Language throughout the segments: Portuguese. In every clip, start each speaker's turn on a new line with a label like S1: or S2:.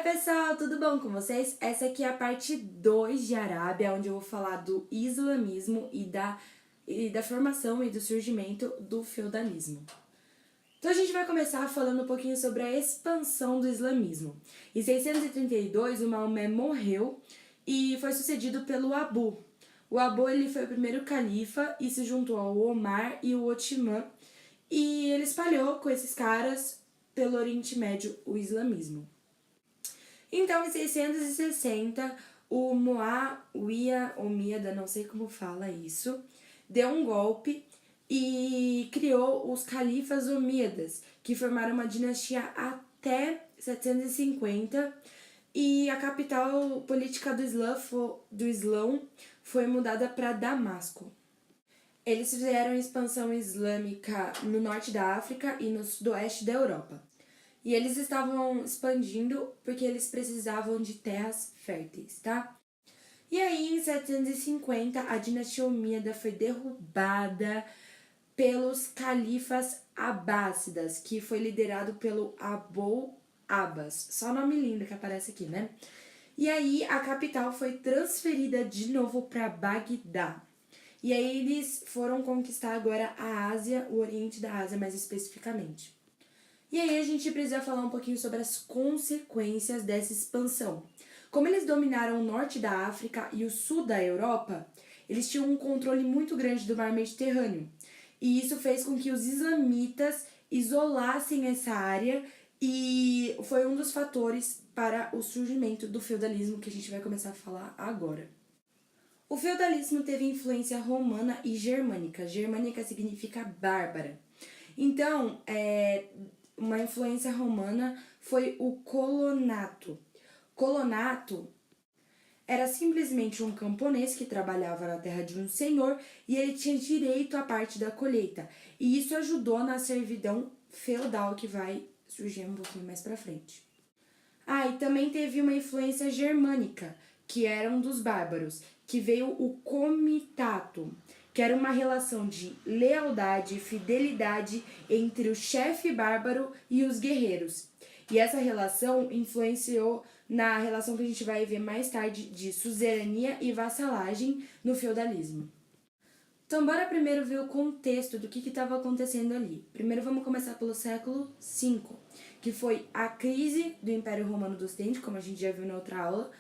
S1: pessoal, tudo bom com vocês? Essa aqui é a parte 2 de Arábia, onde eu vou falar do islamismo e da formação e do surgimento do feudalismo. Então a gente vai começar falando um pouquinho sobre a expansão do islamismo. Em 632, o Maomé morreu e foi sucedido pelo Abu. O Abu ele foi o primeiro califa e se juntou ao Omar e o Othman, e ele espalhou com esses caras pelo Oriente Médio o islamismo. Então, em 660, o Muawiyah Omíada, não sei como fala isso, deu um golpe e criou os califas omíadas, que formaram uma dinastia até 750, e a capital política do Islão foi mudada para Damasco. Eles fizeram expansão islâmica no norte da África e no sudoeste da Europa. E eles estavam expandindo porque eles precisavam de terras férteis, tá? E aí, em 750, a dinastia Omíada foi derrubada pelos califas abássidas, que foi liderado pelo Abu Abbas. Só nome lindo que aparece aqui, né? E aí, a capital foi transferida de novo para Bagdá. E aí, eles foram conquistar agora a Ásia, o Oriente da Ásia mais especificamente. E aí a gente precisa falar um pouquinho sobre as consequências dessa expansão. Como eles dominaram o norte da África e o sul da Europa, eles tinham um controle muito grande do mar Mediterrâneo. E isso fez com que os islamitas isolassem essa área e foi um dos fatores para o surgimento do feudalismo que a gente vai começar a falar agora. O feudalismo teve influência romana e germânica. Germânica significa bárbara. Então, uma influência romana foi o colonato. Colonato era simplesmente um camponês que trabalhava na terra de um senhor e ele tinha direito à parte da colheita. E isso ajudou na servidão feudal que vai surgir um pouquinho mais pra frente. E também teve uma influência germânica, que era um dos bárbaros, que veio o comitato, que era uma relação de lealdade e fidelidade entre o chefe bárbaro e os guerreiros. E essa relação influenciou na relação que a gente vai ver mais tarde de suzerania e vassalagem no feudalismo. Então, bora primeiro ver o contexto do que estava acontecendo ali. Primeiro vamos começar pelo século V, que foi a crise do Império Romano do Ocidente, como a gente já viu na outra aula.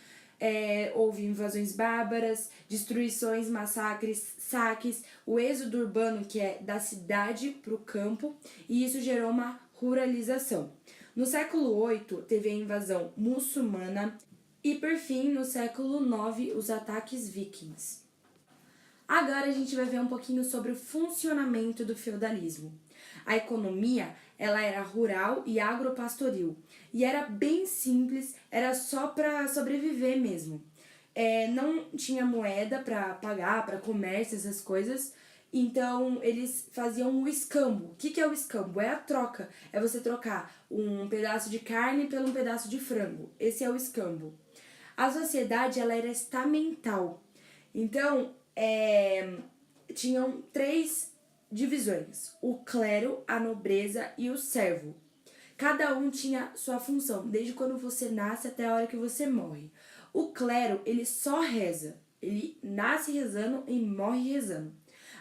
S1: Houve invasões bárbaras, destruições, massacres, saques, o êxodo urbano, que é da cidade para o campo, e isso gerou uma ruralização. No século VIII, teve a invasão muçulmana e, por fim, no século IX, os ataques vikings. Agora a gente vai ver um pouquinho sobre o funcionamento do feudalismo. A economia, ela era rural e agropastoril, e era bem simples, era só para sobreviver mesmo. Não tinha moeda para pagar, para comércio, essas coisas, então eles faziam o escambo. O que é o escambo? É a troca, é você trocar um pedaço de carne por um pedaço de frango, esse é o escambo. A sociedade, ela era estamental, então tinham 3 divisões: o clero, a nobreza e o servo. Cada um tinha sua função, desde quando você nasce até a hora que você morre. O clero, ele só reza, ele nasce rezando e morre rezando.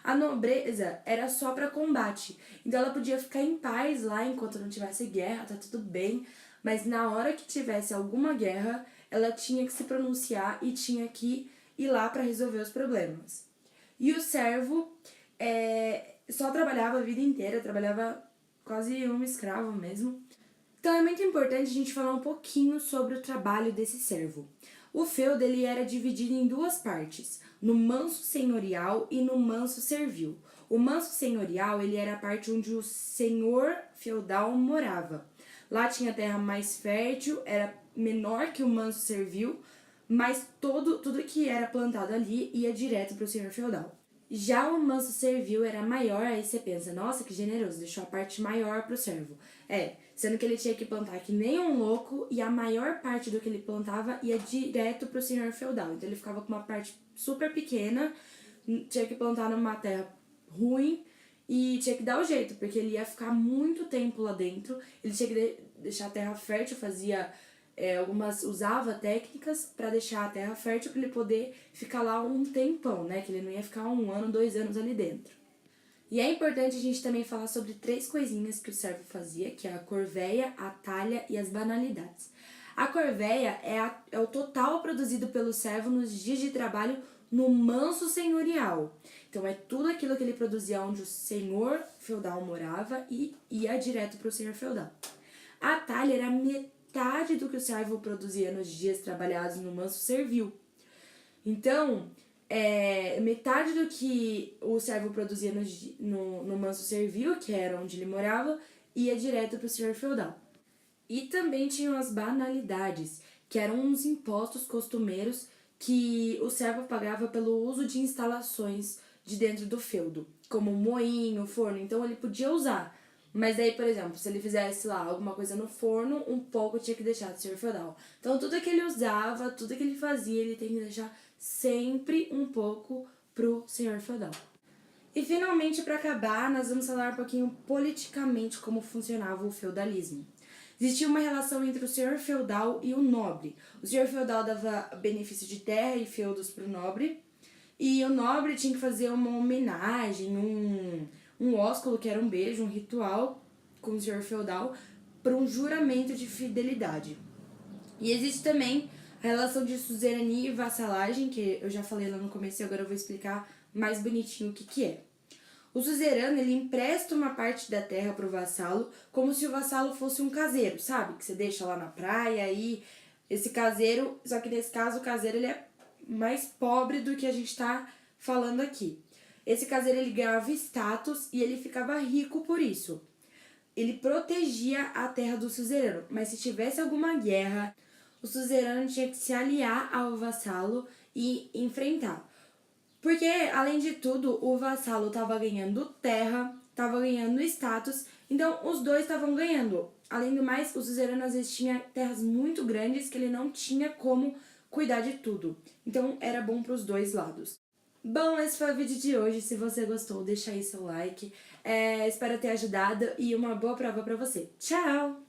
S1: A nobreza era só para combate, então ela podia ficar em paz lá enquanto não tivesse guerra, tá tudo bem, mas na hora que tivesse alguma guerra, ela tinha que se pronunciar e tinha que ir lá para resolver os problemas. E o servo só trabalhava a vida inteira, trabalhava quase um escravo mesmo. Então é muito importante a gente falar um pouquinho sobre o trabalho desse servo. O feudo ele era dividido em 2 partes, no manso senhorial e no manso servil. O manso senhorial ele era a parte onde o senhor feudal morava. Lá tinha terra mais fértil, era menor que o manso servil, mas tudo que era plantado ali ia direto para o senhor feudal. Já o manso servil era maior, aí você pensa, nossa, que generoso, deixou a parte maior pro servo. Sendo que ele tinha que plantar que nem um louco e a maior parte do que ele plantava ia direto pro senhor feudal. Então ele ficava com uma parte super pequena, tinha que plantar numa terra ruim e tinha que dar o jeito, porque ele ia ficar muito tempo lá dentro, ele tinha que deixar a terra fértil, fazia usava técnicas para deixar a terra fértil para ele poder ficar lá um tempão, né? Que ele não ia ficar 1 ano, 2 anos ali dentro. E é importante a gente também falar sobre 3 coisinhas que o servo fazia, que é a corveia, a talha e as banalidades. A corveia é o total produzido pelo servo nos dias de trabalho no manso senhorial. Então é tudo aquilo que ele produzia onde o senhor feudal morava e ia direto para o senhor feudal. A talha era metade do que o servo produzia nos dias trabalhados no manso servil. Então, metade do que o servo produzia no manso servil, que era onde ele morava, ia direto para o senhor feudal. E também tinham as banalidades, que eram uns impostos costumeiros que o servo pagava pelo uso de instalações de dentro do feudo, como moinho, forno. Então ele podia usar, mas daí, por exemplo, se ele fizesse lá alguma coisa no forno, um pouco tinha que deixar do senhor feudal. Então tudo que ele usava, tudo que ele fazia, ele tem que deixar sempre um pouco pro senhor feudal. E finalmente, para acabar, nós vamos falar um pouquinho politicamente como funcionava o feudalismo. Existia uma relação entre o senhor feudal e o nobre. O senhor feudal dava benefício de terra e feudos para o nobre, e o nobre tinha que fazer uma homenagem, um ósculo, que era um beijo, um ritual com o senhor feudal, para um juramento de fidelidade. E existe também a relação de suzerania e vassalagem, que eu já falei lá no começo e agora eu vou explicar mais bonitinho o que é. O suzerano, ele empresta uma parte da terra pro vassalo, como se o vassalo fosse um caseiro, sabe? Que você deixa lá na praia e esse caseiro, só que nesse caso o caseiro ele é mais pobre do que a gente tá falando aqui. Esse caseiro ele ganhava status e ele ficava rico por isso. Ele protegia a terra do suzerano, mas se tivesse alguma guerra, o suzerano tinha que se aliar ao vassalo e enfrentar. Porque, além de tudo, o vassalo estava ganhando terra, estava ganhando status, então os dois estavam ganhando. Além do mais, o suzerano às vezes tinha terras muito grandes que ele não tinha como cuidar de tudo. Então era bom para os dois lados. Bom, esse foi o vídeo de hoje. Se você gostou, deixa aí seu like. Espero ter ajudado e uma boa prova para você. Tchau!